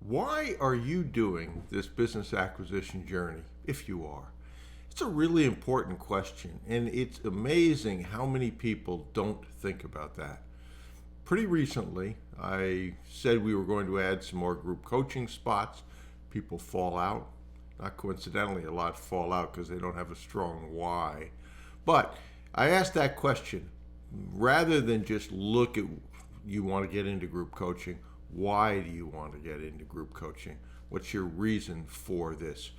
Why are you doing this business acquisition journey, if you are? It's a really important question, and it's amazing how many people don't think about that. Pretty recently, I said we were going to add some more group coaching spots. People fall out. Not coincidentally, a lot fall out because they don't have a strong why. But I asked that question rather than just look at you want to get into group coaching. Why do you want to get into group coaching? What's your reason for this?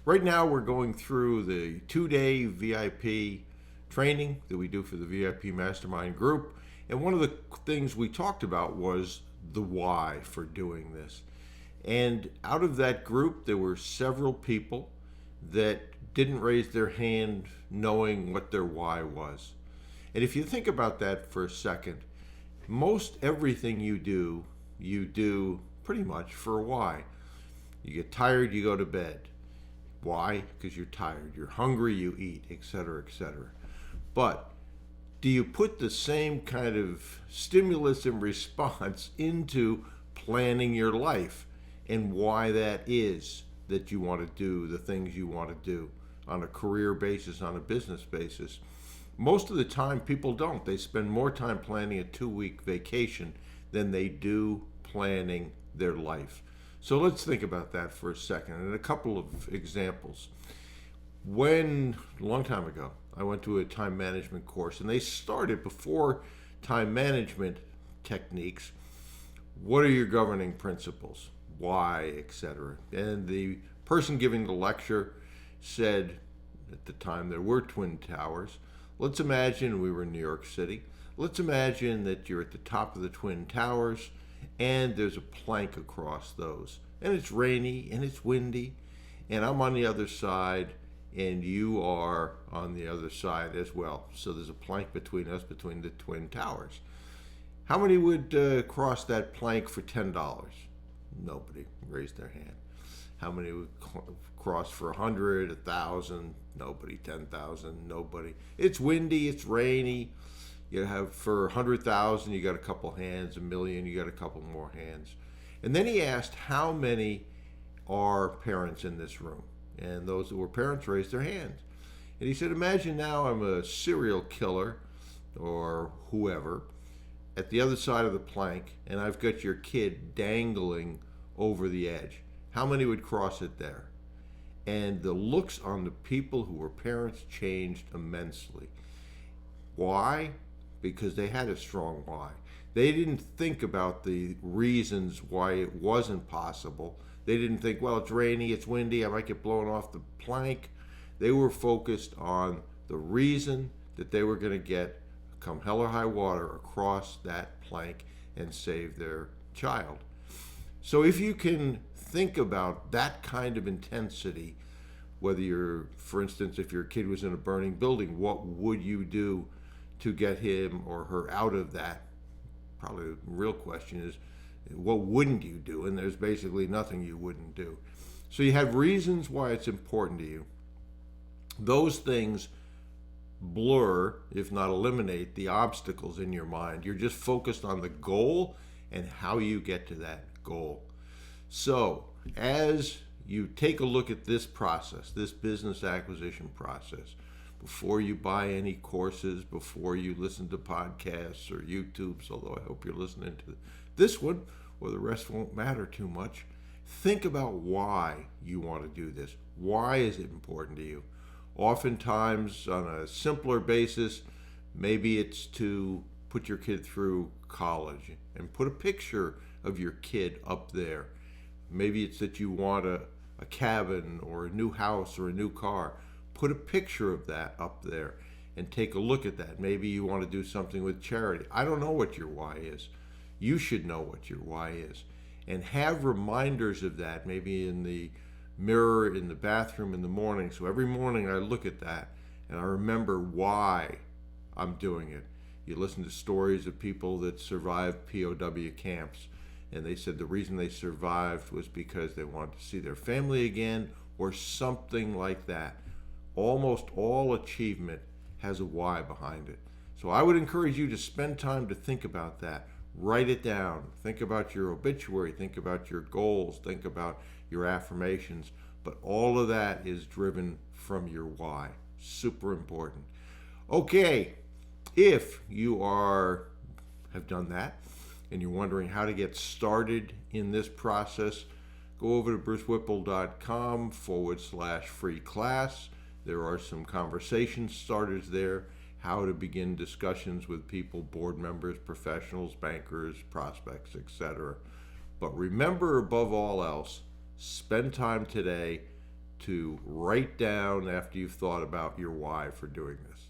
Right now, we're going through the 2-day VIP training that we do for the VIP Mastermind group. And one of the things we talked about was the why for doing this. And out of that group, there were several people that didn't raise their hand knowing what their why was. And if you think about that for a second, most everything you do pretty much for a why. You get tired, you go to bed. Why? Because you're tired. You're hungry, you eat, etc., etc. But do you put the same kind of stimulus and response into planning your life and why that is that you want to do the things you want to do on a career basis, on a business basis? Most of the time, people don't. They spend more time planning a 2-week vacation than they do planning their life. So let's think about that for a second and a couple of examples. A long time ago, I went to a time management course, and they started before time management techniques. What are your governing principles? Why, etc. And the person giving the lecture said, at the time there were Twin Towers, let's imagine we were in New York City. Let's imagine that you're at the top of the Twin Towers and there's a plank across those. And it's rainy and it's windy, and I'm on the other side and you are on the other side as well. So there's a plank between us, between the Twin Towers. How many would cross that plank for $10? Nobody raised their hand. How many would cross for 100, 1,000? Nobody. 10,000? Nobody. It's windy, it's rainy. You have for 100,000, you got a couple hands. 1,000,000, you got a couple more hands. And then he asked, how many are parents in this room? And those that were parents raised their hands. And he said, imagine now I'm a serial killer or whoever at the other side of the plank, and I've got your kid dangling over the edge. How many would cross it there? And the looks on the people who were parents changed immensely. Why? Because they had a strong why. They didn't think about the reasons why it wasn't possible. They didn't think, well, it's rainy, it's windy, I might get blown off the plank. They were focused on the reason that they were going to get, come hell or high water, across that plank and save their child. So if you can think about that kind of intensity, whether you're, for instance, if your kid was in a burning building, what would you do to get him or her out of that? Probably the real question is, what wouldn't you do? And there's basically nothing you wouldn't do. So you have reasons why it's important to you. Those things blur, if not eliminate, the obstacles in your mind. You're just focused on the goal and how you get to that goal. So as you take a look at this process, this business acquisition process, before you buy any courses, before you listen to podcasts or YouTubes, although I hope you're listening to this one, or the rest won't matter too much, think about why you want to do this. Why is it important to you? Oftentimes, on a simpler basis, maybe it's to put your kid through college and put a picture of your kid up there. Maybe it's that you want a cabin or a new house or a new car. Put a picture of that up there and take a look at that. Maybe you want to do something with charity. I don't know what your why is. You should know what your why is. And have reminders of that, maybe in the mirror in the bathroom in the morning. So every morning I look at that and I remember why I'm doing it. You listen to stories of people that survived POW camps, and they said the reason they survived was because they wanted to see their family again or something like that. Almost all achievement has a why behind it. So I would encourage you to spend time to think about that. Write it down. Think about your obituary. Think about your goals. Think about your affirmations. But all of that is driven from your why. Super important. Okay, if you have done that and you're wondering how to get started in this process, go over to brucewhipple.com/free class. There are some conversation starters there, how to begin discussions with people, board members, professionals, bankers, prospects, etc. But remember, above all else, spend time today to write down after you've thought about your why for doing this.